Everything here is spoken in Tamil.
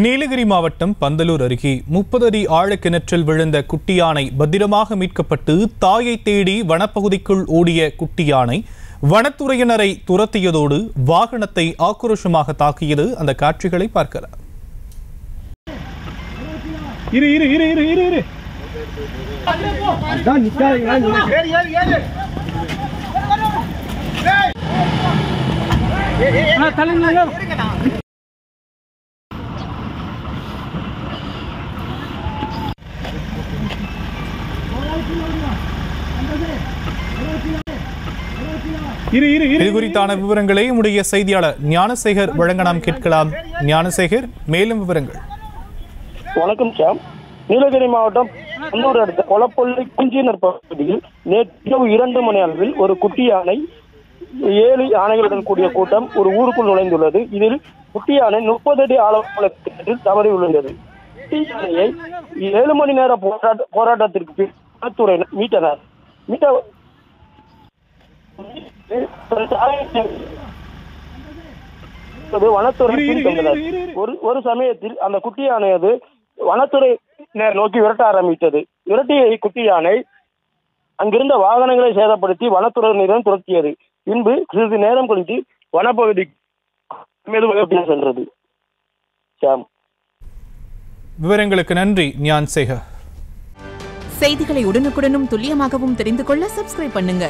நீலகிரி மாவட்டம் பந்தலூர் அருகே 30 அடி ஆழக்கிணற்றில் விழுந்த குட்டி யானை பத்திரமாக மீட்கப்பட்டு தாயை தேடி வனப்பகுதிக்குள் ஓடிய குட்டி யானை வனத்துறையினரை துரத்தியதோடு வாகனத்தை ஆக்ரோஷமாக தாக்கியது. அந்த காட்சிகளை பார்க்கலாம். இது குறித்தான விவரங்களை உடைய செய்தியாளர் ஞானசேகர் வழங்க நாம் கேட்கலாம். ஞானசேகர், மேலும் விவரங்கள். வணக்கம் சாம். நீலகிரி மாவட்டம் பந்தலூர் அடுத்த கொலப்பள்ளி குஞ்சினர் பகுதியில் நேற்று 2 மணி அளவில் ஒரு குட்டி யானை 7 யானைகளுடன் கூடிய கூட்டம் ஒரு ஊருக்குள் நுழைந்துள்ளது. இதில் குட்டி யானை 30 அடி ஆழத்தில் தவறி விழுந்தது. குட்டி யானையை 7 மணி நேர போராட்டத்திற்கு பின் வனத்துறையினர் மீட்டனர். வனத்துறை ஒரு சமயத்தில் அந்த குட்டி யானையது வனத்துறை நோக்கி விரட்ட ஆரம்பித்தது. விரட்டிய குட்டி யானை அங்கிருந்த வாகனங்களை சேதப்படுத்தி வனத்துறையினரிடம் துரத்தியது. பின்பு சிறிது நேரம் கழித்து வனப்பகுதி சென்றது. விவரங்களுக்கு நன்றி ஞானசேகர். செய்திகளை உடனுக்குடனும் துல்லியமாகவும் தெரிந்து கொள்ள சப்ஸ்கிரைப் பண்ணுங்க.